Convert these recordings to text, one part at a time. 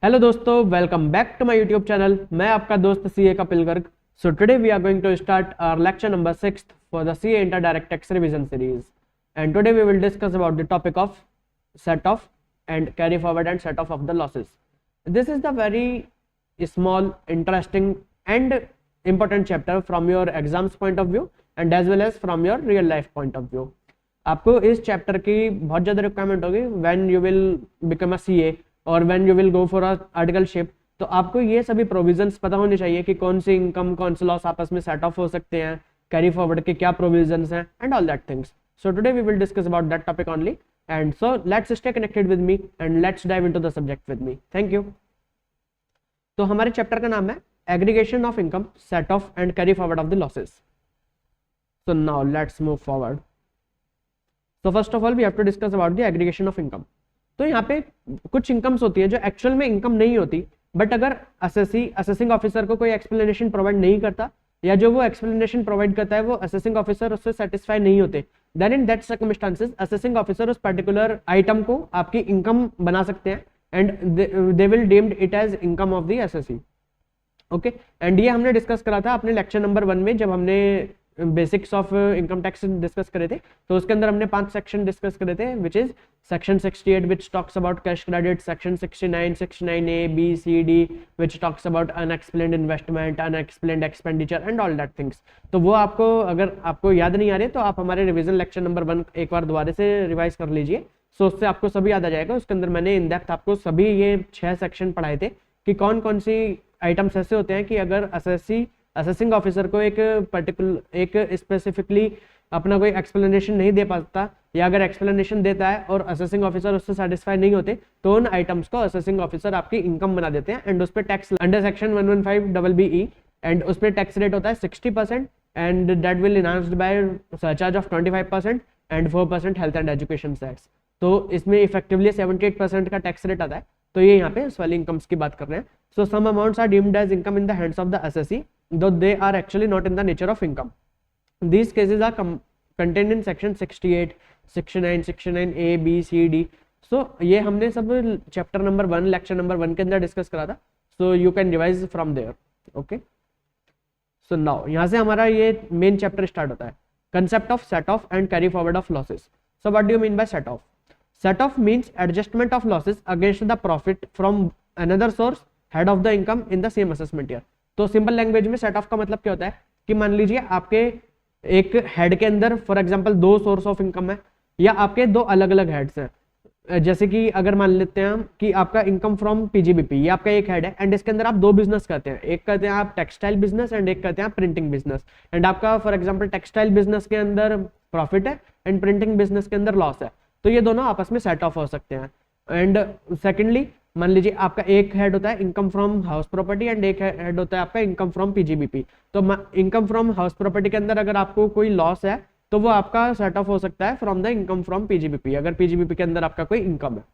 Hello दोस्तों, welcome back to my YouTube channel. मैं आपका दोस्त CA Kapil Garg. So today we are going to start our lecture number 6 for the CA inter direct tax revision series, and today we will discuss about the topic of set off and carry forward and set off the losses. This is the very small, interesting and important chapter from your exams point of view and as well as from your real life point of view. आपको इस chapter की बहुत ज़्यादा requirement होगी when you will become a CA और when you will go for a articleship. तो आपको ये सभी प्रोविजंस पता होने चाहिए कि कौन सी इनकम कौन से लॉस आपस में सेट ऑफ हो सकते हैं, कैरी फॉरवर्ड के क्या प्रोविजंस हैं and all that things. So today we will discuss about that topic only. And so let's stay connected with me and let's dive into the subject with me. Thank you. तो हमारे chapter का नाम है aggregation of income, set off and carry forward of the losses. So now let's move forward. So first of all we have to discuss about the aggregation of income. तो यहाँ पे कुछ incomes होती है जो एक्चुअल में income नहीं होती, बट अगर असेसिंग ऑफिसर को कोई एक्सप्लेनेशन प्रोवाइड नहीं करता या जो वो एक्सप्लेनेशन प्रोवाइड करता है वो असेसिंग ऑफिसर उससे सेटिस्फाई नहीं होते, then in that circumstances assessing officer उस पर्टिकुलर आइटम को आपकी इनकम बना सकते हैं and they will deemed it as income of the assessee. Okay, and ये हमने डिस्कस करा था अपने लेक्चर नंबर 1 में जब हमने basics of income tax discuss करे थे. तो उसके अंदर हमने 5 सेक्शन डिस्कस करे थे, which is section 68 which talks about cash credit, section 69 69A B C D which talks about unexplained investment, unexplained expenditure and all that things. तो वो आपको अगर आपको याद नहीं आ रही तो आप हमारे रिवीजन लेक्चर नंबर 1 एक बार दोबारा से रिवाइज कर लीजिए. सो उससे आपको सभी याद आ जाएगा. उसके अंदर मैंने इन डेप्थ आपको सभी ये 6 सेक्शन पढ़ाए थे कि कौन कौन सी आइटम्स ऐसे होते हैं कि अगर असेसिंग ऑफिसर को एक स्पेसिफिकली अपना कोई एक्सप्लेनेशन नहीं दे पाता या अगर एक्सप्लेनेशन देता है और असेसिंग ऑफिसर उससे सेटिस्फाई नहीं होते तो उन आइटम्स को असेसिंग ऑफिसर आपकी इनकम बना देते हैं एंड उस पर tax under section 115BBE and उस पर टैक्स रेट होता है 60% and that will enhanced by surcharge of 25% and 4% health and education tax. तो इसमें इफेक्टिवली 78% का टैक्स रेट आता है. तो ये यहाँ पे इस वाली इनकम्स की बात कर रहे हैं. So some amounts are deemed as income in the hands of the SSC though they are actually not in the nature of income. These cases are contained in section 68, 69, 69A, B, C, D. So ये हमने सब chapter number 1 lecture number 1 के अंदर discuss करा था. So you can revise from there. Okay, so now यहाँ से हमारा ये मेन चैप्टर स्टार्ट होता है, concept of set off and carry forward of losses. So what do you mean by set off? Set off means adjustment of losses against the profit from another source head of the income in the same assessment year. तो simple language में set off का मतलब क्या होता है कि मान लीजिए आपके एक हेड के अंदर for example 2 source of income है या आपके 2 अलग अलग हेड्स हैं. जैसे कि अगर मान लेते हैं हम कि आपका इनकम फ्रॉम पीजीबीपी, ये आपका एक हेड है एंड इसके अंदर आप 2 बिजनेस करते हैं. एक करते हैं आप टेक्सटाइल बिजनेस एंड एक करते हैं आप प्रिंटिंग बिजनेस. एंड आपका फॉर एग्जाम्पल टेक्सटाइल बिजनेस के अंदर प्रॉफिट है एंड प्रिंटिंग बिजनेस के अंदर लॉस है. तो ये दोनों आपस में सेट ऑफ हो सकते हैं. एंड सेकेंडली मान लीजिए आपका एक हेड होता है income from house property and एक हेड होता है आपका इनकम फ्रॉम पीजीबीपी. तो इनकम फ्रॉम हाउस प्रॉपर्टी के अंदर अगर आपको कोई लॉस है तो वो आपका सेट ऑफ हो सकता है from the income from PGBP, अगर पीजीबीपी के अंदर आपका कोई इनकम है.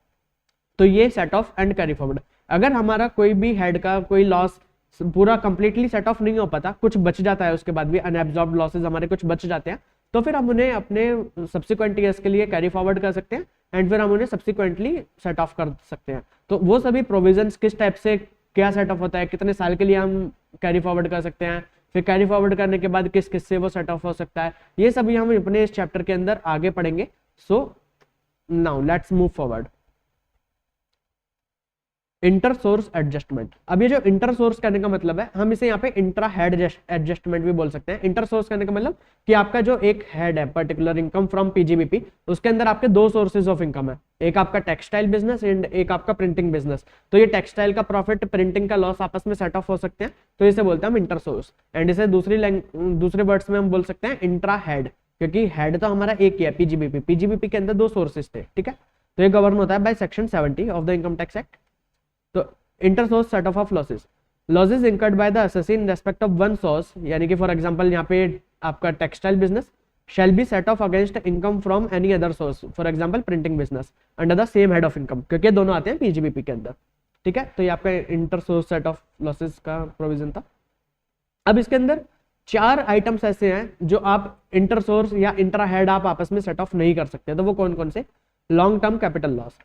तो ये set off and carry forward. अगर हमारा कोई भी हेड का कोई लॉस पूरा कंप्लीटली सेट ऑफ नहीं हो पाता, कुछ बच जाता है, उसके बाद भी अनएब्जॉर्ब्ड लॉसेज हमारे कुछ बच जाते हैं, तो फिर हम उन्हें अपने सब्सिक्वेंट ईयर्स के लिए कैरी फॉरवर्ड कर सकते हैं एंड फिर हम उन्हें सब्सिक्वेंटली सेट ऑफ कर सकते हैं. तो वो सभी प्रोविजंस किस टाइप से क्या सेट ऑफ होता है, कितने साल के लिए हम कैरी फॉरवर्ड कर सकते हैं, फिर कैरी फॉरवर्ड करने के बाद किस किस से वो सेट ऑफ हो सकता है, ये सभी हम अपने इस चैप्टर के अंदर आगे पढ़ेंगे. सो now let's move forward. Inter source adjustment. अब ये जो इंटर सोर्स करने का मतलब है, हम इसे यहाँ पे इंट्रा हेड एडजस्टमेंट भी बोल सकते हैं. इंटर सोर्स करने का मतलब कि आपका जो एक हेड है पर्टिकुलर इनकम फ्रॉम पीजीबीपी, उसके अंदर आपके 2 सोर्सेज ऑफ इनकम है, एक आपका टेक्सटाइल बिजनेस एंड एक आपका प्रिंटिंग बिजनेस. तो ये टेक्सटाइल का प्रॉफिट, प्रिंटिंग का लॉस आपस में सेट ऑफ हो सकते हैं. तो इसे बोलते हैं हम इंटर सोर्स. एंड इसे दूसरे वर्ड्स में हम बोल सकते हैं इंट्रा हेड, क्योंकि हेड तो हमारा एक ही है पीजीबीपी. पीजीबीपी के अंदर 2 सोर्सेज थे, ठीक है. तो ये गवर्न होता है by section 70 of the income tax act. तो inter source set off losses incurred by the assessee in respect of one source, यानी कि फॉर एग्जांपल यहाँ पे आपका textile business shall be set off against income from any other source, for example printing business under the same head of income, क्योंकि दोनों आते हैं PGBP के अंदर, ठीक है. तो ये आपका inter source set off losses का प्रोविजन था. अब इसके अंदर 4 आइटम्स ऐसे हैं जो आप इंटर सोर्स या इंट्रा हेड आप आपस में सेट ऑफ नहीं कर सकते. तो वो कौन कौन से? Long term capital loss.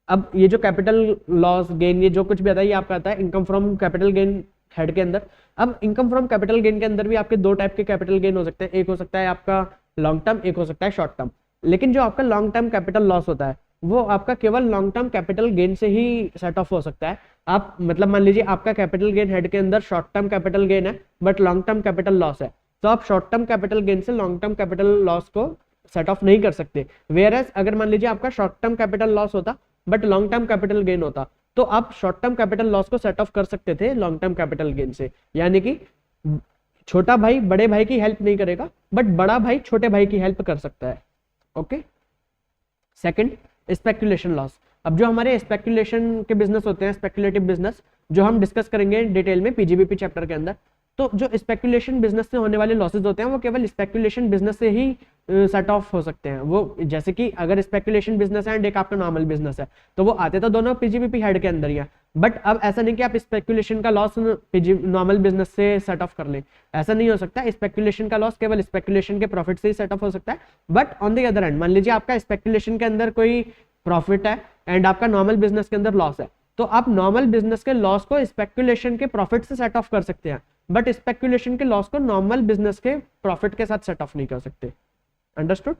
अब ये जो कैपिटल लॉस गेन ये जो कुछ भी आता है ये आपका आता है income from capital gain head के अंदर। अब इनकम फ्रॉम कैपिटल गेन के अंदर भी आपके दो टाइप के कैपिटल गेन हो सकते हैं, एक हो सकता है आपका लॉन्ग टर्म, एक हो सकता है शॉर्ट टर्म। लेकिन जो आपका लॉन्ग टर्म कैपिटल लॉस होता है वो आपका केवल लॉन्ग टर्म कैपिटल गेन से ही सेट ऑफ हो सकता है। आप मतलब मान लीजिए आपका कैपिटल गेन हेड के अंदर शॉर्ट टर्म कैपिटल गेन है but long term capital loss है, तो आप शॉर्ट टर्म कैपिटल गेन से लॉन्ग टर्म कैपिटल लॉस को सेट ऑफ नहीं कर सकते। वेयर एज अगर मान लीजिए आपका शॉर्ट टर्म कैपिटल लॉस होता but long term capital gain होता तो आप शॉर्ट टर्म कैपिटल लॉस को सेट ऑफ कर सकते थे लॉन्ग टर्म कैपिटल गेन से। यानी कि छोटा भाई बड़े भाई की हेल्प नहीं करेगा बट बड़ा भाई छोटे भाई की हेल्प कर सकता है। ओके। Second, speculation loss. अब जो हमारे स्पेकुलेशन के बिजनेस होते हैं, स्पेकुलेटिव बिजनेस, जो हम डिस्कस करेंगे डिटेल में पीजीबीपी चैप्टर के अंदर, तो जो स्पेकुलेशन बिजनेस से होने वाले लॉसेज होते हैं वो केवल स्पेकुलेशन बिजनेस से ही सेट ऑफ हो सकते हैं। वो जैसे कि अगर स्पेकुलेशन बिजनेस है एंड एक आपका नॉर्मल बिजनेस है तो वो आते तो दोनों पीजीबीपी हेड के अंदर ही है, बट अब ऐसा नहीं कि आप स्पेकुलेशन का लॉस नॉर्मल बिजनेस से सेट ऑफ कर लें, ऐसा नहीं हो सकता। स्पेकुलेशन का लॉस केवल स्पेकुलेशन के प्रॉफिट से ही सेट ऑफ हो सकता है। But on the other hand मान लीजिए आपका स्पेकुलेशन के अंदर कोई प्रॉफिट है एंड आपका नॉर्मल बिजनेस के अंदर लॉस है, तो आप नॉर्मल बिजनेस के लॉस को स्पेकुलेशन के प्रॉफिट से सेट ऑफ कर सकते हैं बट स्पेकुलेशन के लॉस को नॉर्मल बिजनेस के प्रॉफिट के साथ सेट ऑफ नहीं कर सकते। Understood.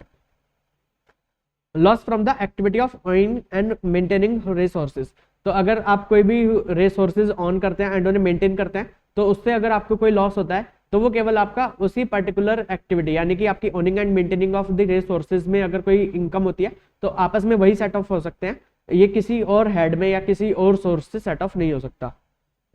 Loss from the activity of earning and maintaining resources. तो अगर आप कोई भी रिसोर्सेज ऑन करते हैं एंड उन्हें मेंटेन करते हैं तो उससे अगर आपको कोई लॉस होता है तो वो केवल आपका उसी पर्टिकुलर एक्टिविटी यानी कि आपकी owning and maintaining of the resources में अगर कोई इनकम होती है तो आपस में वही सेट ऑफ हो सकते हैं, ये किसी और हेड में या किसी और सोर्स से सेट ऑफ नहीं हो सकता।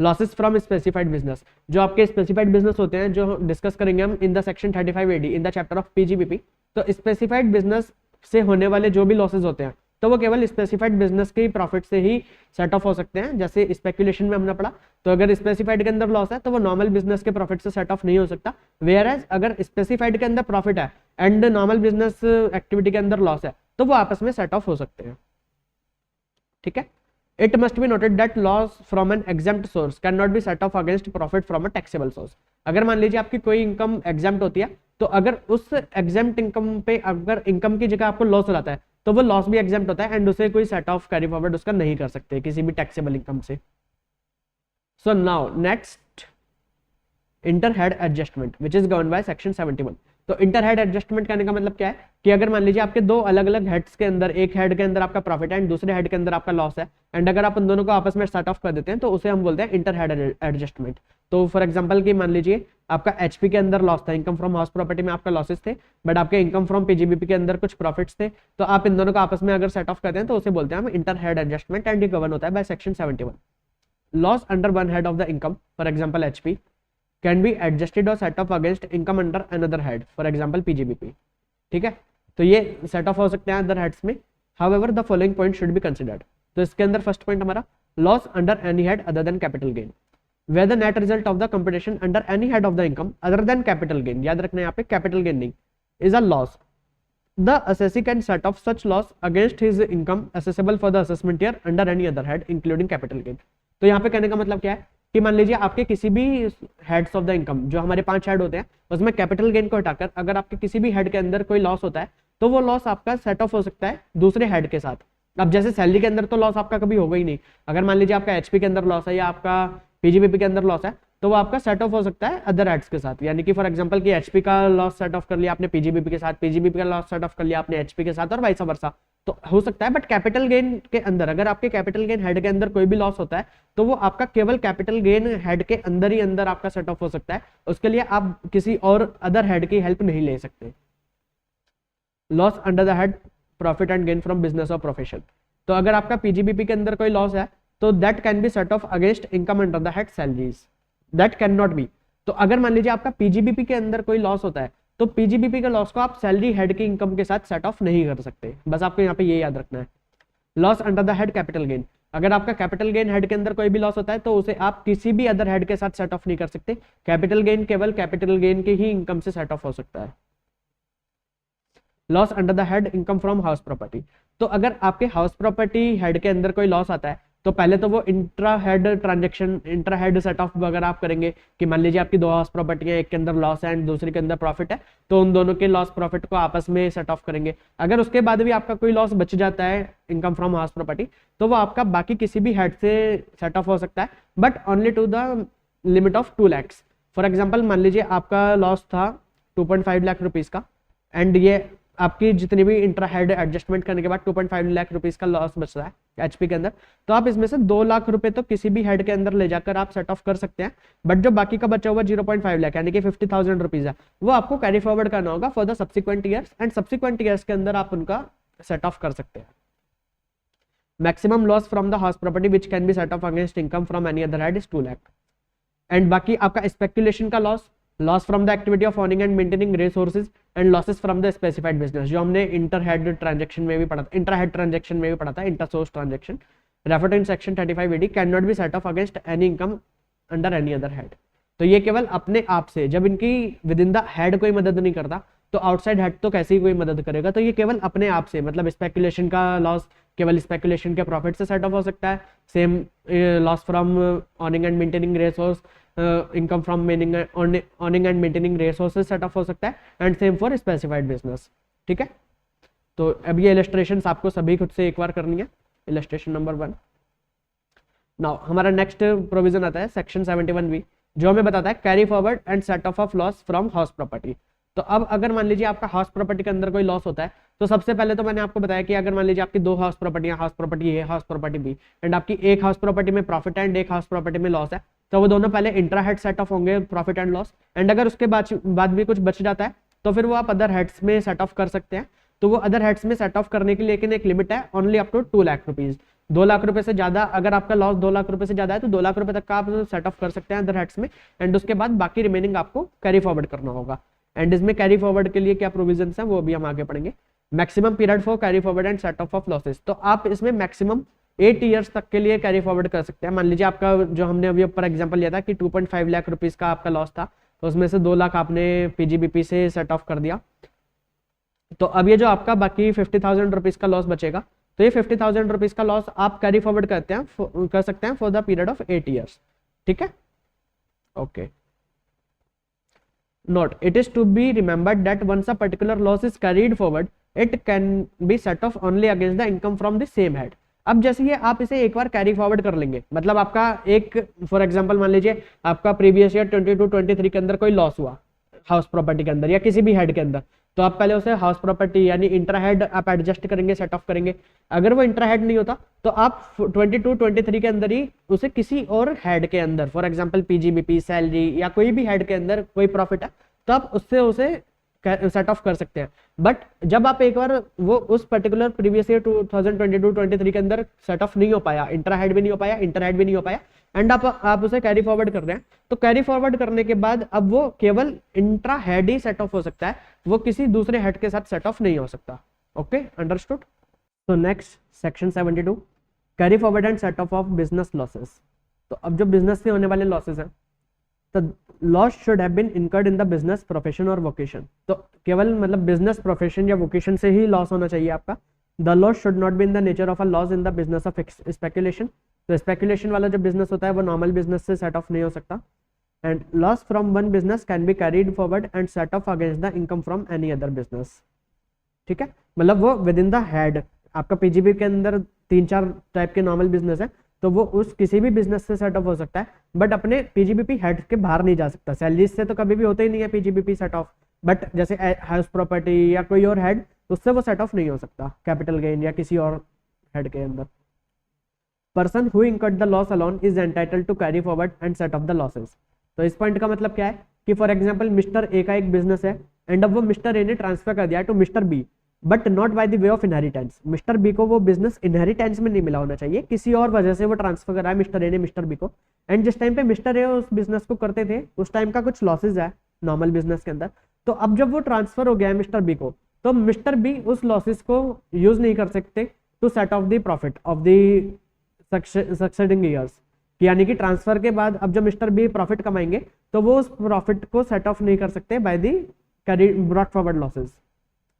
लॉसेस फ्रॉम स्पेसिफाइड बिजनेस, जो आपके स्पेसिफाइड बिजनेस होते हैं जो डिस्कस करेंगे हम in the section 35 AD in the chapter of PGBP. तो स्पेसिफाइड बिजनेस से होने वाले जो भी लॉसेज होते हैं तो वो केवल स्पेसिफाइड बिजनेस के प्रॉफिट से ही सेट ऑफ हो सकते हैं। जैसे स्पेकुलेशन में हमने पढ़ा तो अगर स्पेसिफाइड के अंदर लॉस है तो वो नॉर्मल बिजनेस के प्रॉफिट से सेट ऑफ नहीं हो सकता। वेयर एज अगर स्पेसिफाइड के अंदर प्रॉफिट है एंड नॉर्मल बिजनेस एक्टिविटी के अंदर लॉस है तो वो आपस में सेट ऑफ हो सकते हैं। ठीक है। It must be noted that loss from an exempt source cannot be set off against profit from a taxable source। अगर मान लीजिए आपकी कोई इनकम एग्जाम्प्ट होती है तो अगर उस एग्जाम्प्ट इनकम पे अगर इनकम की जगह आपको लॉस हो जाता है तो वो लॉस भी एग्जाम्प्ट होता है एंड उसे कोई सेट ऑफ कैरी फॉरवर्ड उसका नहीं कर सकते किसी भी टैक्सेबल इनकम से। सो now next, inter head adjustment which is govern by section 71। तो इंटर हेड एडजस्टमेंट करने का मतलब क्या है कि अगर मान लीजिए आपके दो अलग अलग हेड्स के अंदर, एक हेड के अंदर आपका प्रॉफिट है एंड दूसरे हेड के अंदर आपका लॉस है एंड अगर आप उन दोनों को आपस में सेट ऑफ कर देते हैं तो उसे हम बोलते हैं इंटर हेड एडजस्टमेंट। तो फॉर एग्जांपल कि मान लीजिए आपका एचपी के अंदर लॉस था, इनकम फ्रॉम हाउस प्रॉपर्टी में आपका लॉसेस थे बट आपके इनकम फ्रॉम पीजीबीपी के अंदर कुछ प्रॉफिट्स थे, तो आप इन दोनों को आपस में अगर सेट ऑफ करते हैं तो उसे बोलते हैं हम इंटर हेड एडजस्टमेंट एंड ये गवर्न होता है by section 71। Loss under one head of the income for example HP can be adjusted और set off against income under another head for example PGBP. ठीक है, तो ये सेट ऑफ हो सकते हैं अदर हेड्स में। However the following point should be considered. तो इसके अंदर फर्स्ट पॉइंट हमारा loss under any head other than capital gain, where the net result of the competition under any head of the income other than capital gain, याद रखना है यहाँ पे capital gain नहीं, is a loss. The assessee can set off such loss against his income assessable for the assessment year under any other head including capital gain. तो यहाँ पे कहने का मतलब क्या है कि मान लीजिए आपके किसी भी हेड्स ऑफ द इनकम, जो हमारे 5 हेड होते हैं उसमें कैपिटल गेन को हटाकर अगर आपके किसी भी हेड के अंदर कोई लॉस होता है तो वो लॉस आपका सेट ऑफ हो सकता है दूसरे हेड के साथ। अब जैसे सैलरी के अंदर तो लॉस आपका कभी होगा ही नहीं, अगर मान लीजिए आपका एचपी के अंदर लॉस है या आपका पीजीबीपी के अंदर लॉस है तो वो आपका सेट ऑफ हो सकता है अदर हेड्स के साथ। यानी कि फॉर एग्जांपल कि एचपी का लॉस सेट ऑफ कर लिया आपने पीजीबीपी के साथ, पीजीबीपी का लॉस सेट ऑफ कर लिया आपने एचपी के साथ और वाइस वर्सा, तो हो सकता है। बट कैपिटल गेन के अंदर अगर आपके कैपिटल गेन हेड के अंदर कोई भी लॉस होता है तो वो आपका केवल कैपिटल गेन हेड के अंदर ही अंदर आपका सेट ऑफ हो सकता है, उसके लिए आप किसी और अदर हेड की हेल्प नहीं ले सकते। Loss under the head profit and gain from business और प्रोफेशन। तो अगर आपका पीजीबीपी के अंदर कोई लॉस है तो that can be set off against income under the head salaries, that can not be. तो अगर मान लीजिए आपका पीजीबीपी के अंदर कोई लॉस होता है तो पीजीबीपी के लॉस को आप सैलरी हेड की इनकम के साथ सेट ऑफ नहीं कर सकते, बस आपको यहाँ पे ये याद रखना है। Loss under the head capital gain, अगर आपका कैपिटल गेन हेड के अंदर कोई भी लॉस होता है तो उसे आप किसी भी अदर हेड के साथ सेट ऑफ नहीं कर सकते, कैपिटल गेन केवल कैपिटल गेन के ही इनकम से सेट ऑफ हो सकता है। Loss under the head income from house property, तो अगर आपके हाउस प्रॉपर्टी हेड के अंदर कोई लॉस आता है तो पहले तो वो intra head transaction, intra head set of वगैरह आप करेंगे कि मान लीजिए आपकी 2 हाउस प्रॉपर्टियां, एक के अंदर लॉस है एंड दूसरी के अंदर प्रॉफिट है, तो उन दोनों के लॉस प्रॉफिट को आपस में सेट ऑफ करेंगे। अगर उसके बाद भी आपका कोई लॉस बच जाता है इनकम फ्रॉम हाउस प्रॉपर्टी, तो वो आपका बाकी किसी भी हेड से सेट ऑफ हो सकता है, but only to the limit of 2 lakhs। For example मान लीजिए आपका लॉस था 2.5 लाख रुपीज का, एंड ये आपकी जितनी भी इंट्रा हेड एडजस्टमेंट करने के बाद 2.5 लाख रुपीज का लॉस बच रहा है एचपी के अंदर, तो आप इसमें से 2 लाख रुपए तो किसी भी हेड के अंदर ले जाकर आप सेट ऑफ कर सकते हैं, बट जो बाकी का बचा हुआ 0.5 लाख यानी कि 50,000 रुपीज है, वो आपको कैरी फॉरवर्ड करना होगा for the subsequent years, and subsequent years के अंदर आप उनका सेट ऑफ कर सकते हैं। Maximum loss from the house property which can be set off against income from any other head is 2 lakh. And बाकी आपका स्पेकुलेशन का loss, loss from the activity of owning and maintaining resources and losses from the specified business, जो हमने inter head transaction में भी पढ़ा था, inter head transaction में भी पढ़ा था, inter source transaction referred in section 35 AD can not be set off against any income under any other head. तो ये केवल अपने आप से, जब इनकी विद इन द हेड कोई मदद नहीं करता तो आउटसाइड हेड तो कैसे ही कोई मदद करेगा, तो ये केवल अपने आप से, मतलब स्पेकुलेशन का लॉस केवल स्पेकुलेशन के प्रॉफिट से सेट ऑफ हो सकता है, same loss from earning and maintaining resource, income from earning and maintaining resources set off हो सकता है, and same for specified business. ठीक है, तो अब ये इलस्ट्रेशंस आपको सभी खुद से एक बार करनी है। Illustration number 1। नाउ हमारा नेक्स्ट प्रोविजन आता है सेक्शन 71B, जो हमें बताता है carry forward and set off of loss from house property. तो अब अगर मान लीजिए आपका हाउस प्रॉपर्टी के अंदर कोई लॉस होता है, तो सबसे पहले तो मैंने आपको बताया कि अगर मान लीजिए आपकी 2 हाउस प्रॉपर्टियां, house property A, house property B, and आपकी एक हाउस प्रॉपर्टी में प्रॉफिट है एंड एक हाउस प्रॉपर्टी में लॉस है, तो वो दोनों पहले इंट्रा हेड सेट ऑफ होंगे प्रॉफिट एंड लॉस, एंड अगर उसके बाद भी कुछ बच जाता है तो फिर वो आप अदर हेड्स में सेट ऑफ कर सकते हैं। तो वो अदर हेड्स में सेट ऑफ करने के लिए लेकिन एक लिमिट है, only up to 2 lakh rupees. 2 lakh रुपए से ज्यादा, अगर आपका लॉस 2 लाख रुपए से ज्यादा है तो 2 लाख रुपए तक का आप सेट ऑफ कर सकते हैं अदर हेड्स में, एंड उसके बाद बाकी रिमेनिंग आपको कैरी फॉरवर्ड करना होगा। एंड इसमें कैरी फॉरवर्ड के लिए क्या प्रोविजंस हैं वो भी हम आगे पढ़ेंगे। Maximum period for carry forward and set off of losses, तो आप इसमें मैक्सिमम 8 ईयर्स तक के लिए कैरी फॉरवर्ड कर सकते हैं। मान लीजिए आपका जो हमने अभी ऊपर एग्जांपल लिया था कि 2.5 लाख रुपीस का आपका लॉस था, तो उसमें से 2 लाख आपने पीजीबीपी से सेट ऑफ कर दिया, तो अब ये जो आपका बाकी 50,000 रुपीज का लॉस बचेगा, तो ये 50,000 रुपीज का लॉस आप कैरी फॉरवर्ड कर सकते हैं for the period of 8 years. ठीक है, okay. Note, it is to be remembered that once a particular loss is carried forward, it can be set off only against the income from the same head. अब जैसे ये आप इसे एक बार carry forward कर लेंगे, मतलब आपका एक फॉर एग्जांपल मान लीजिए आपका प्रीवियस ईयर 22-23 के अंदर कोई लॉस हुआ हाउस प्रॉपर्टी के अंदर या किसी भी हेड के अंदर, तो आप पहले उसे हाउस प्रॉपर्टी यानी इंट्रा हेड आप एडजस्ट करेंगे, सेट ऑफ करेंगे। अगर वो इंट्रा हेड नहीं होता तो आप 22-23 के अंदर ही उसे किसी और हेड के अंदर, फॉर एग्जांपल पीजीबीपी, सैलरी या कोई भी हेड के अंदर कोई प्रॉफिट है तो आप उससे उसे सेट ऑफ कर सकते हैं। बट जब आप एक बार वो उस पर्टिकुलर प्रीवियस ईयर 2022-23 के अंदर सेट ऑफ नहीं हो पाया, इंट्रा हेड भी नहीं हो पाया, इंटर हेड भी नहीं हो पाया, एंड आप उसे कैरी फॉरवर्ड कर रहे हैं, तो कैरी फॉरवर्ड करने के बाद अब वो केवल इंट्रा हेड ही सेट ऑफ हो सकता है, वो किसी दूसरे हेड के साथ सेट ऑफ नहीं हो सकता। Okay, understood. तो next section 72, carry forward and set off of business losses. तो अब जो बिजनेस से होने वाले लॉसेस हैं, तो loss should have been incurred in the business profession और वोकेशन। तो केवल मतलब बिजनेस प्रोफेशन या वोकेशन से ही लॉस होना चाहिए आपका। The loss should not be in the nature of a loss in the business of speculation. तो स्पेकुलेशन वाला जो बिजनेस होता है वो नॉर्मल बिजनेस से सेट ऑफ नहीं हो सकता। And loss from one business can be carried forward and set off against the income from any other business. ठीक है, मतलब वो विद इन द हेड, आपका पीजीबी के अंदर 3-4 टाइप के नॉर्मल बिजनेस है, तो वो उस किसी भी बिजनेस से सेट ऑफ हो सकता है, बट अपने पीजीबीपी हेड के बाहर नहीं जा सकता। सैलरीज से तो कभी भी होता ही नहीं है पीजीबीपी सेट ऑफ, बट जैसे हाउस प्रॉपर्टी या कोई और हेड, उससे वो सेट ऑफ नहीं हो सकता कैपिटल गेन या किसी और हेड के अंदर। Person who incurred the loss alone is entitled to carry forward and set off the losses. तो इस पॉइंट का मतलब क्या है कि फॉर एग्जाम्पल मिस्टर ए का एक बिजनेस है एंड अब वो मिस्टर ए ने ट्रांसफर कर दिया to mister B, but not by the way of inheritance. Mister B को वो बिजनेस इनहेरिटेंस में नहीं मिला होना चाहिए, किसी और वजह से वो ट्रांसफर करा है मिस्टर ए ने मिस्टर बी को, एंड जिस टाइम पे मिस्टर ए उस बिजनेस को करते थे उस टाइम का कुछ लॉसेज है नॉर्मल बिजनेस के अंदर। तो अब जब वो ट्रांसफर हो गया है मिस्टर बी को, तो मिस्टर बी उस लॉसेज को यूज नहीं कर सकते to set off the profit of the succeeding years. यानी कि ट्रांसफर के बाद अब जब मिस्टर बी प्रॉफिट कमाएंगे तो वो उस प्रॉफिट को सेट ऑफ नहीं कर सकते by the brought forward losses.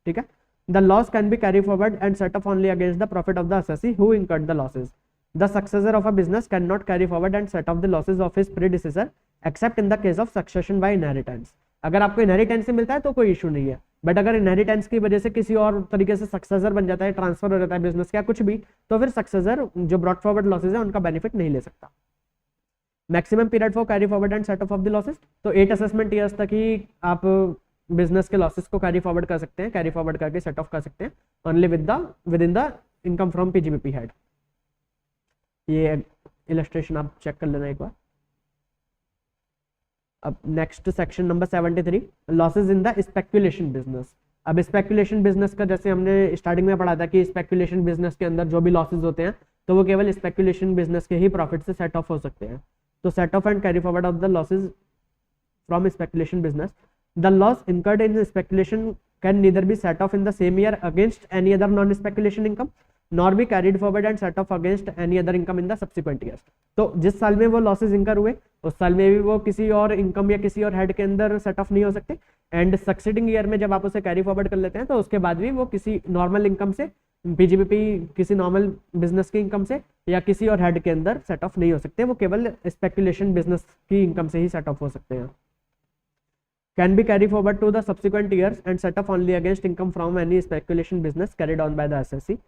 ठीक है, the loss can be carried forward and set off only against the profit of the assessee who incurred the losses। The successor of a business can not carry forward and set off the losses of his predecessor except in the case of succession by inheritance. अगर आपको inheritance से मिलता है तो कोई issue नहीं है, but अगर इनहेरिटेंस की वजह से किसी और तरीके से सक्सेसर बन जाता है, ट्रांसफर हो जाता है बिजनेस का कुछ भी, तो फिर सक्सेसर जो ब्रॉट फॉरवर्ड लॉसेज है उनका बेनिफिट नहीं ले सकता। Maximum period for carry forward and set off the losses, तो 8 असेसमेंट ईयर्स तक ही आप बिजनेस के लॉसेस को कैरी फॉरवर्ड कर सकते हैं, कैरी फॉरवर्ड करके सेट ऑफ कर सकते हैं only with in the income from PGBP head. ये इलस्ट्रेशन आप चेक कर लेना एक बार। अब next section number 73, losses in the speculation business. अब स्पेक्यूलेशन बिजनेस का जैसे हमने स्टार्टिंग में पढ़ा था कि स्पेक्यूलेशन बिजनेस के अंदर जो भी लॉसेज होते हैं तो वो केवल स्पेक्यूलेशन बिजनेस के ही प्रॉफिट से सेट ऑफ हो सकते हैं। तो set off and carry forward of the losses from speculation business, the loss incurred in speculation can neither be set of in the same year against any other non speculation income nor be carried forward and set off against any other income in the subsequent years. तो जिस साल में वो losses इनकर हुए उस साल में भी वो किसी और इनकम या किसी और हेड के अंदर सेट ऑफ नहीं हो सकते, एंड सक्सीडिंग ईयर में जब आप उसे कैरी फॉरवर्ड कर लेते हैं तो उसके बाद भी वो किसी नॉर्मल इनकम से, पीजीबीपी किसी नॉर्मल बिजनेस की इनकम से या किसी और हेड के अंदर सेट ऑफ नहीं हो सकते, वो केवल स्पेक्यूलेशन बिजनेस की इनकम से ही सेट ऑफ हो सकते हैं। Can be carry forward to the subsequent years and set off only against income from any speculation business carried on by the assessee.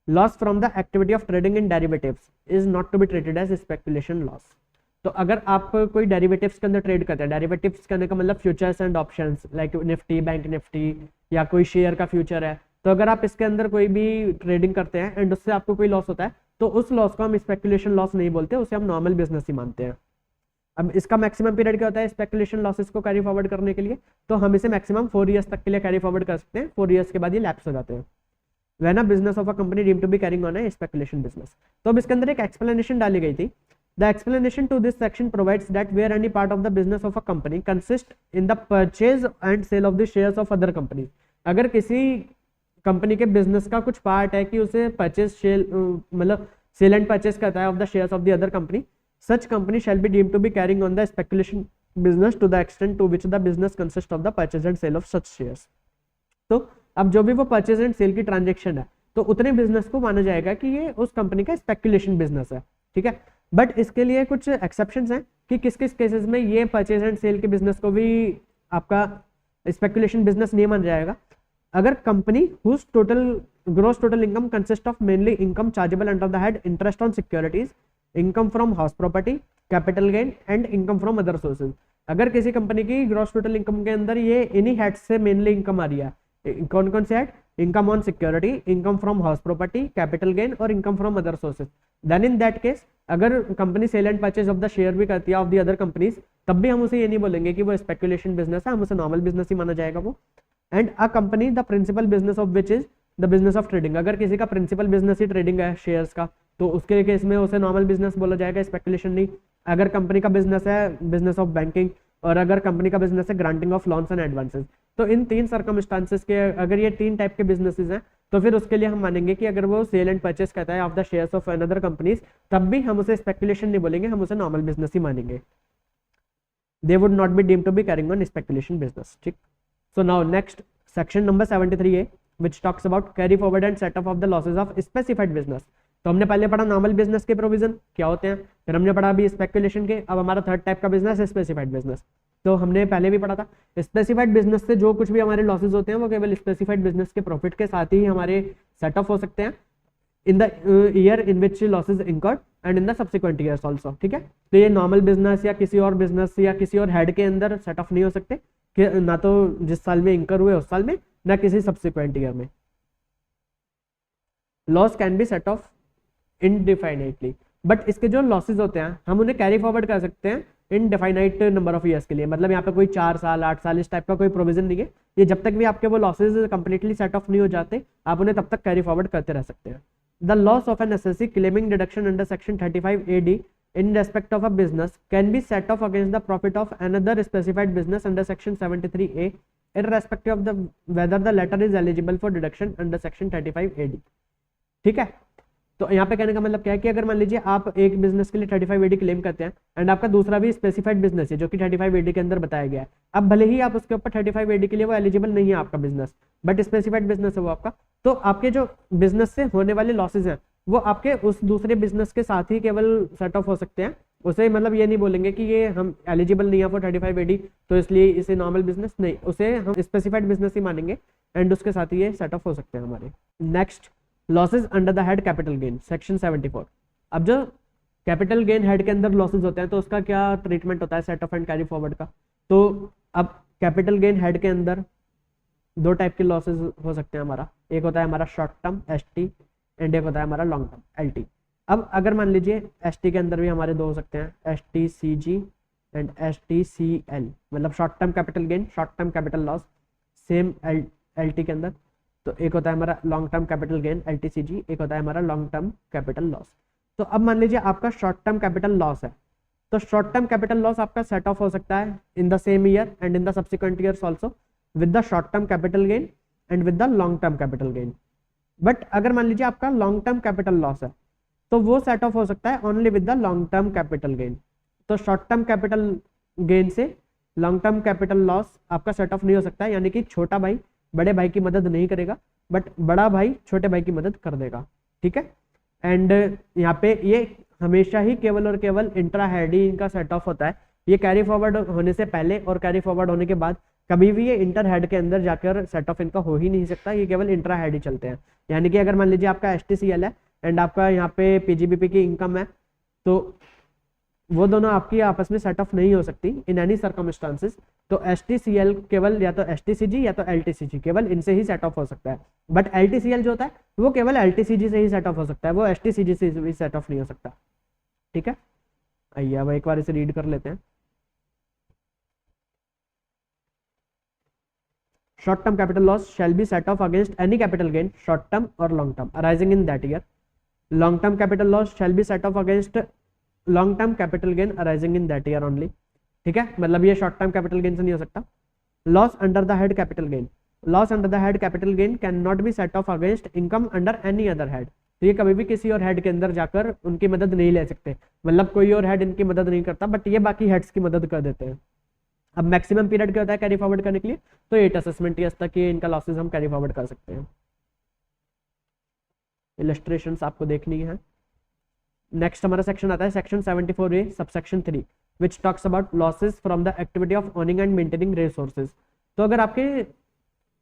Loss from the activity of trading in derivatives is not to be treated as speculation loss. तो अगर आप कोई derivatives के अंदर trade करते हैं, derivatives करने का मतलब futures and options like Nifty, bank Nifty या कोई शेयर का फ्यूचर है, तो अगर आप इसके अंदर कोई भी ट्रेडिंग करते हैं एंड उससे आपको कोई लॉस होता है तो उस लॉस को हम स्पेक्यूलेशन लॉस नहीं बोलते, उसे हम नॉर्मल बिजनेस ही मानते हैं। अब इसका मैक्सिमम पीरियड क्या होता है स्पेक्यूलेशन लॉसेस को कैरी फॉरवर्ड करने के लिए, तो हम इसे मैक्सिमम 4 ईयर्स तक के लिए कैरी फॉरवर्ड कर सकते हैं, 4 ईयर्स के बाद ये लैप्स हो जाते हैं। When a business of a company deemed to be carrying on a speculation business. तो अब इसके अंदर एक एक्सप्लेनेशन डाली गई थी। The explanation to this section provides that where any part of the business of a company consists in the purchase and sale of the shares of other companies, अगर किसी कंपनी के बिजनेस का कुछ part है कि उसे purchase sale मतलब cell and purchase करता है of the shares of the other company, such company shall be deemed to be carrying on the speculation business to the extent to which the business consists of the purchase and sale of such shares। तो अब जो भी वो purchase and cell की transaction है तो उतने business को माना जाएगा कि ये उस कंपनी का स्पेक्यूलेशन बिजनेस है, ठीक है। बट इसके लिए कुछ एक्सेप्शंस हैं कि किस किस केसेस में ये परचेज एंड सेल के बिजनेस को भी आपका स्पेक्यूलेशन बिजनेस नहीं माना जाएगा। अगर company whose gross total income consist of mainly income chargeable under the head interest on securities, income from house property, capital gain and income from other sources. अगर किसी कंपनी की ग्रोस टोटल इनकम के अंदर ये इन्हीं heads से mainly income आ रही है, कौन कौन से head, income on security, income from house property, capital gain और income from other sources, then in that case अगर company sale and purchase of the share भी करती है ऑफ द अदर कंपनीज, तब भी हम उसे ये नहीं बोलेंगे कि वो स्पेक्यूलेशन बिजनेस है, हम उसे नॉर्मल बिजनेस ही माना जाएगा वो। And a company the principal business of which is the business of trading, अगर किसी का प्रिंसिपल बिजनेस ही ट्रेडिंग है शेयर्स का तो उसके केस में उसे नॉर्मल बिजनेस बोला जाएगा, स्पेक्यूलेशन नहीं। अगर कंपनी का बिजनेस है बिजनेस ऑफ बैंकिंग और अगर कंपनी का बिजनेस है granting of loans and advances, तो इन 3 सर्कमस्टांसेस के अगर ये 3 टाइप के बिजनेसेस हैं तो फिर उसके लिए हम मानेंगे कि अगर वो सेल एंड परचेस करता है of the shares of another companies, तब भी हम उसे स्पेक्यूलेशन नहीं बोलेंगे, हम उसे नॉर्मल बिजनेस ही मानेंगे। They would not be deemed to be carrying on speculation business, ठीक। So now next section number 73A which talks about carry forward and set off of the losses of specified business। तो हमने पहले पढ़ा normal business के provision क्या होते हैं, फिर हमने पढ़ा अभी स्पेक्यूलेशन के, अब हमारा थर्ड टाइप का बिजनेस है स्पेसिफाइड बिजनेस। तो हमने पहले भी पढ़ा था स्पेसिफाइड बिजनेस से जो कुछ भी हमारे लॉसेज होते हैं वो केवल स्पेसिफाइड बिजनेस के प्रॉफिट के साथ ही हमारे सेट ऑफ हो सकते हैं इन the year in which losses incurred and in the subsequent years also, ठीक है। तो ये नॉर्मल बिजनेस या किसी और बिजनेस या किसी और हेड के अंदर सेट ऑफ नहीं हो सकते कि ना तो जिस साल में इंकर हुए उस साल में ना किसी सब्सिक्वेंट ईयर में। Loss can be set off indefinitely, but इसके जो लॉसेज होते हैं हम उन्हें कैरी फॉरवर्ड कर सकते हैं इनडिफाइनाइट नंबर ऑफ ईयर्स के लिए। मतलब यहाँ पे कोई 4 साल 8 साल इस टाइप का कोई प्रोविजन नहीं है, ये जब तक भी आपके वो लॉसेज कंप्लीटली सेट ऑफ नहीं हो जाते आप उन्हें तब तक कैरी फॉरवर्ड करते रह सकते हैं। The loss of an assessee claiming deduction under section 35AD in respect of a business can be set off against the profit of another specified business under section 73A irrespective of the whether the latter is eligible for deduction under section 35AD, ठीक है। तो यहाँ पे कहने का मतलब क्या है कि अगर मान लीजिए आप एक बिजनेस के लिए 35AD क्लेम करते हैं एंड आपका दूसरा भी स्पेसिफाइड बिजनेस है जो कि 35AD के अंदर बताया गया है, अब भले ही आप उसके ऊपर 35AD के लिए वो एलिजिबल नहीं है आपका बिजनेस, बट स्पेसिफाइड बिजनेस है वो आपका, तो आपके जो बिजनेस से होने वाले लॉसेज हैं वो आपके उस दूसरे बिजनेस के साथ ही केवल सेट ऑफ हो सकते हैं। उसे मतलब ये नहीं बोलेंगे कि ये हम एलिजिबल नहीं है फॉर 3580 तो इसलिए इसे नॉर्मल बिजनेस नहीं, उसे हम स्पेसिफाइड बिजनेस ही मानेंगे एंड उसके साथ ही ये सेट ऑफ हो सकते हैं हमारे। Next, losses under the head capital gain, section 74। अब जो कैपिटल गेन हेड के अंदर लॉसेज होते हैं तो उसका क्या ट्रीटमेंट होता है set off and carry forward का। तो अब कैपिटल गेन हेड के अंदर दो टाइप के लॉसेज हो सकते हैं हमारा, एक होता है हमारा शॉर्ट टर्म ST एंड एक होता है हमारा लॉन्ग टर्म LT। अब अगर मान लीजिए ST के अंदर भी हमारे दो हो सकते हैं, STCG एंड STCL, मतलब short term capital gain, short term capital loss, same LT के अंदर। तो एक होता है हमारा long term capital gain LTCG, एक होता है हमारा लॉन्ग टर्म कैपिटल लॉस। तो अब मान लीजिए आपका शॉर्ट टर्म कैपिटल लॉस है, तो शॉर्ट टर्म कैपिटल लॉस आपका सेट ऑफ हो सकता है इन the same year and in the subsequent years also with the short term capital gain and with the long term capital gain. But अगर मान लीजिए आपका लॉन्ग टर्म कैपिटल लॉस है तो वो सेट ऑफ हो सकता है only with the long term capital gain. तो शॉर्ट टर्म कैपिटल गेन से लॉन्ग टर्म कैपिटल लॉस आपका सेट ऑफ नहीं हो सकता है, यानी कि छोटा भाई बड़े भाई की मदद नहीं करेगा बट बड़ा भाई छोटे भाई की मदद कर देगा, ठीक है। एंड यहाँ पे ये हमेशा ही केवल और केवल इंट्रा हेड ही इनका सेट ऑफ होता है। ये कैरी फॉरवर्ड होने से पहले और कैरी फॉरवर्ड होने के बाद कभी भी ये इंटर हेड के अंदर जाकर सेट ऑफ इनका हो ही नहीं सकता, ये केवल इंट्रा हेड ही चलते हैं। यानी कि अगर मान लीजिए आपका STCL है एंड आपका यहाँ पे PGBP की इनकम है तो वो दोनों आपकी आपस में सेट ऑफ नहीं हो सकती इन एनी सर्कमस्टांसेस। तो STCL केवल या तो STCG या तो LTCG, केवल इनसे ही सेट ऑफ हो सकता है। बट LTCL जो होता है वो केवल LTCG से ही सेट ऑफ हो सकता है, वो STCG से भी सेट ऑफ नहीं हो सकता, ठीक है। आइए अब एक बार इसे रीड कर लेते हैं। Short term capital loss shall be set off against any capital gain, short term or long term, arising in that year. Long term capital loss shall be set off against long term capital gain arising in that year only, ठीक है। मतलब ये short term capital gain से नहीं हो सकता। Loss under the head capital gain, loss under the head capital gain can not be set off against income under any other head. तो ये कभी भी किसी और हेड के अंदर जाकर उनकी मदद नहीं ले सकते, मतलब कोई और हेड इनकी मदद नहीं करता बट ये बाकी हेड्स की मदद कर देते हैं। अब मैक्सिमम पीरियड क्या होता है कैरी फॉरवर्ड करने के लिए, तो 8 असेसमेंट ईयर्स तक ये इनका लॉसेस हम कैरी फॉरवर्ड कर सकते हैं। इलस्ट्रेशंस आपको देखनी है। नेक्स्ट हमारा सेक्शन आता है section 74A subsection 3 which talks about losses from the activity of owning and maintaining resources. तो अगर आपके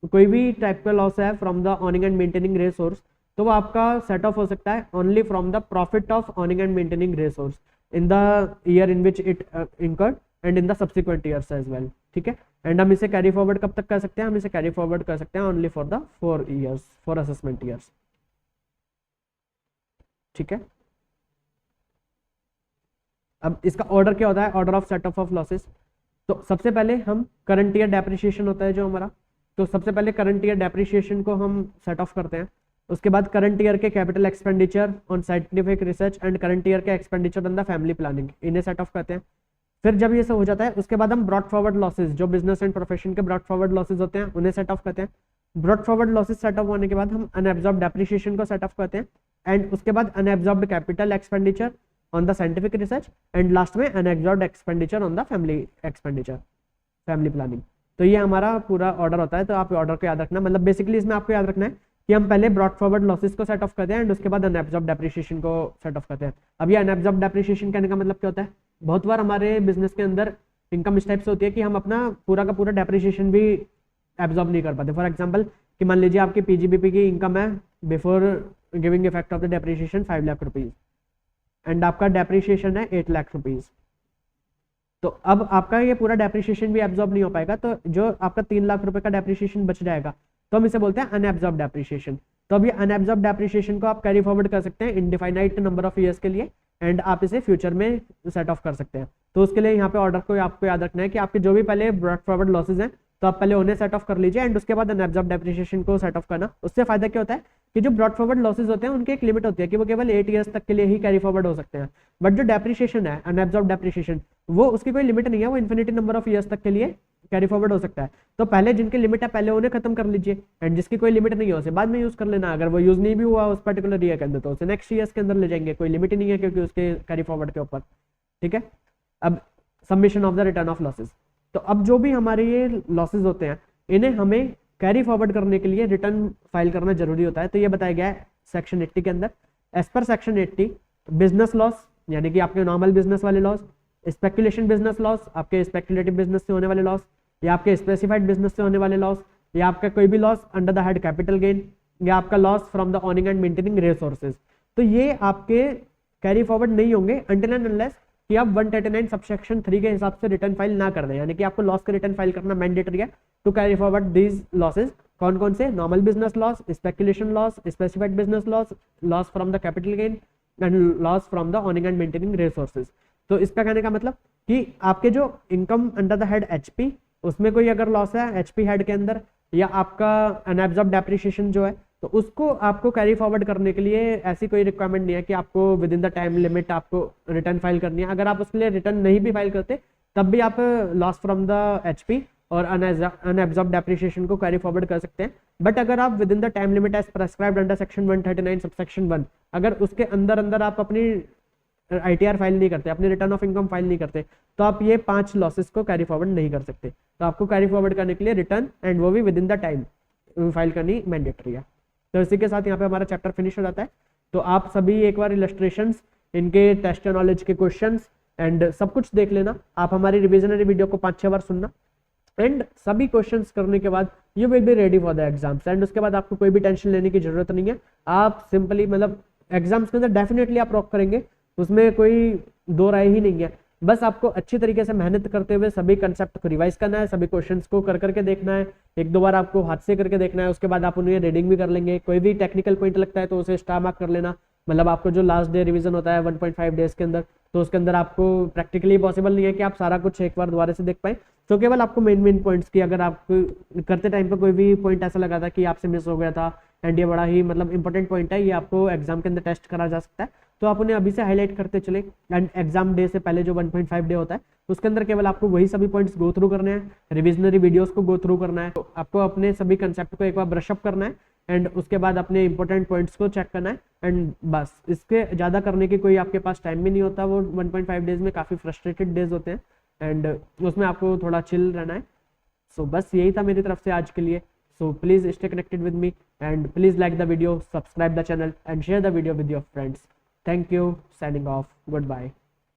कोई भी टाइप का लॉस है from the owning and maintaining resource तो वो आपका सेट ऑफ हो सकता है only from the profit of owning and maintaining resource in the year in which it incurred and in the subsequent years as well, ठीक है। And हम इसे कैरी फॉरवर्ड कब तक कर सकते हैं, हम इसे कैरी फॉरवर्ड कर सकते हैं only for the 4 years, 4 assessment years, ठीक है। अब इसका ऑर्डर क्या होता है, order of set off losses. तो सबसे पहले हम करंट ईयर डेप्रिसिएशन होता है जो हमारा, तो सबसे पहले करंट ईयर डेप्रिसिएशन को हम सेट ऑफ करते हैं। उसके बाद करंट ईयर के capital expenditure on scientific research and current year के expenditure on the family planning, इन्हें सेट ऑफ करते हैं। फिर जब ये सब हो जाता है उसके बाद हम ब्रॉड फॉरवर्ड लॉसेस, जो बिजनेस एंड प्रोफेशन के ब्रॉड फॉरवर्ड लॉसेस होते हैं उन्हें सेट ऑफ करते हैं। Brought forward losses set off होने के बाद हम अनएब्जॉर्ब्ड डेप्रिसिएशन को सेट ऑफ करते हैं एंड उसके बाद unabsorbed capital expenditure on the scientific research and last में unabsorbed expenditure on the family expenditure, family planning. तो ये हमारा पूरा ऑर्डर होता है। तो आप ऑर्डर को याद रखना, मतलब बेसिकली इसमें आपको याद रखना है कि हम पहले ब्रॉड फॉरवर्ड लॉसेस को सेट ऑफ करते हैं एंड उसके बाद अनएब्जॉर्ब्ड डेप्रिसिएशन को सेट ऑफ करते हैं। अब ये अनएब्जॉर्ब्ड डेप्रिसिएशन कहने का मतलब क्या होता है, बहुत बार हमारे बिजनेस के अंदर इनकम इस टाइप से होती है कि हम अपना पूरा का पूरा डेप्रिसिएशन भी एब्जॉर्ब नहीं कर पाते। फॉर एग्जांपल कि मान लीजिए आपकी PGBP की इनकम है before giving effect of the depreciation 5 lakh rupees and आपका डेप्रिसिएशन है 8 लाख रुपीज। तो अब आपका ये पूरा डेप्रिसिएशन भी एब्जॉर्ब नहीं हो पाएगा, तो जो आपका 3 लाख रुपए का डेप्रिसिएशन बच जाएगा तो हम इसे बोलते हैं अनएब्जॉर्ब डेप्रिसिएशन। तो अब ये अनएब्जॉर्ब डेप्रिसिएशन को आप कैरी फॉरवर्ड कर सकते हैं इनडिफाइनाइट नंबर ऑफ ईयर्स के लिए एंड आप इसे फ्यूचर में सेट ऑफ कर सकते हैं। तो उसके लिए यहाँ पे ऑर्डर को आपको याद रखना है कि आपके जो भी पहले ब्रॉड फॉरवर्ड लॉसेज हैं तो आप पहले उन्हें सेट ऑफ कर लीजिए एंड उसके बाद अनएब्जॉर्ब डेप्रिसिएशन को सेट ऑफ करना। उससे फायदा क्या होता है कि जो ब्रॉड फॉरवर्ड लॉसेज होते हैं उनकी एक लिमिट होती है कि वो केवल 8 ईयर्स तक के लिए ही कैरी फॉरवर्ड हो सकते हैं, बट जो डेप्रिसिएशन है अनएब्जॉर्ब डेप्रिसिएशन वो उसकी कोई लिमिट नहीं है, वो इन्फिनिटी नंबर ऑफ ईयर्स तक के लिए कैरी फॉरवर्ड हो सकता है। तो पहले जिनकी लिमिट है पहले उन्हें खत्म कर लीजिए एंड जिसकी कोई लिमिट नहीं है उसे बाद में यूज कर लेना। अगर वो यूज नहीं भी हुआ उस पर्टिकुलर ईयर के अंदर तो उसे नेक्स्ट ईयर्स के अंदर ले जाएंगे, कोई लिमिट ही नहीं है क्योंकि उसके कैरी फॉरवर्ड के ऊपर, ठीक है। अब submission of the return of losses. तो अब जो भी हमारे ये लॉसेज होते हैं इन्हें हमें कैरी फॉरवर्ड करने के लिए रिटर्न फाइल करना जरूरी होता है। तो ये बताया गया है सेक्शन 80 के अंदर as per section 80 business loss यानी कि आपके नॉर्मल बिजनेस वाले लॉस, स्पेकुलेशन बिजनेस लॉस आपके स्पेकुलेटिव बिजनेस से होने वाले लॉस, या आपके स्पेसिफाइड बिजनेस से होने वाले लॉस, या आपका कोई भी loss under the head capital gain, या आपका loss from the owning and maintaining resources. तो ये आपके कैरी फॉरवर्ड नहीं होंगे अनटिल एंड अनलेस कि आप 139 सबसेक्शन 3 के हिसाब से रिटर्न फाइल ना कर दें, यानी कि आपको लॉस का रिटर्न फाइल करना मैंडेटरी है to carry forward these losses. कौन कौन से? Normal business loss, speculation loss, specified business loss, loss from the capital gain and loss from the owning and maintaining resources. तो इसका कहने का मतलब कि आपके जो income under the head HP, उसमें कोई अगर लॉस है एचपी हेड के अंदर, या आपका अनएब्जॉर्ब डेप्रिसिएशन जो है, तो उसको आपको कैरी फॉरवर्ड करने के लिए ऐसी कोई रिक्वायरमेंट नहीं है कि आपको with in the time limit आपको रिटर्न फाइल करनी है। अगर आप उसके लिए रिटर्न नहीं भी फाइल करते तब भी आप लॉस फ्रॉम द एचपी और अनएब्जॉर्ब डेप्रिसिएशन को कैरी फॉरवर्ड कर सकते हैं। बट अगर आप within the time limit as prescribed under section 139 subsection 1, अगर उसके अंदर अंदर आप अपनी आईटीआर फाइल नहीं करते, अपनी रिटर्न ऑफ इनकम फाइल नहीं करते, तो आप ये 5 लॉसेस को कैरी फॉरवर्ड नहीं कर सकते। तो आपको कैरी फॉरवर्ड करने के लिए रिटर्न एंड वो भी with in the time file करनी मैंडेटरी है। तो इसी के साथ यहाँ पे हमारा चैप्टर फिनिश हो जाता है। तो आप सभी एक बार इलस्ट्रेशंस, इनके टेस्ट नॉलेज के क्वेश्चंस एंड सब कुछ देख लेना। आप हमारी रिविजनरी वीडियो को 5-6 बार सुनना एंड सभी क्वेश्चंस करने के बाद you will be ready for the exams. And उसके बाद आपको कोई भी टेंशन लेने की जरूरत नहीं है। आप सिंपली मतलब एग्जाम्स के अंदर डेफिनेटली आप रॉक करेंगे, उसमें कोई दो राय ही नहीं है। बस आपको अच्छी तरीके से मेहनत करते हुए सभी कंसेप्ट को रिवाइज करना है, सभी क्वेश्चंस को कर करके देखना है, 1-2 बार आपको हाथ से करके देखना है। उसके बाद आप उन्हें रीडिंग भी कर लेंगे। कोई भी टेक्निकल पॉइंट लगता है तो उसे स्टार मार्क कर लेना। मतलब आपको जो लास्ट डे रिवीजन होता है 1.5 डेज के अंदर, तो उसके अंदर आपको प्रैक्टिकली पॉसिबल नहीं है कि आप सारा कुछ एक बार दोबारा से देख पाए। तो केवल आपको मेन पॉइंट्स की, अगर आप करते टाइम पे कोई भी पॉइंट ऐसा लगा था कि आपसे मिस हो गया था एंड ये बड़ा ही मतलब इंपॉर्टेंट पॉइंट है, ये आपको एग्जाम के अंदर टेस्ट करा जा सकता है, तो आप उन्हें अभी से हाईलाइट करते चले। एंड एग्जाम डे से पहले जो 1.5 डे होता है उसके अंदर केवल आपको वही सभी पॉइंट्स गो थ्रू करने हैं, रिविजनरी वीडियोस को गो थ्रू करना है। तो आपको अपने सभी कंसेप्ट को एक बार ब्रशअप करना है एंड उसके बाद अपने इंपॉर्टेंट पॉइंट्स को चेक करना है एंड बस। इसके ज़्यादा करने की कोई आपके पास टाइम भी नहीं होता। वो 1.5 डेज में काफ़ी फ्रस्ट्रेटेड डेज होते हैं एंड उसमें आपको थोड़ा चिल रहना है। सो बस यही था मेरी तरफ से आज के लिए। So please stay connected with me and please like the video, subscribe the channel and share the video with your friends. Thank you. Signing off. Goodbye.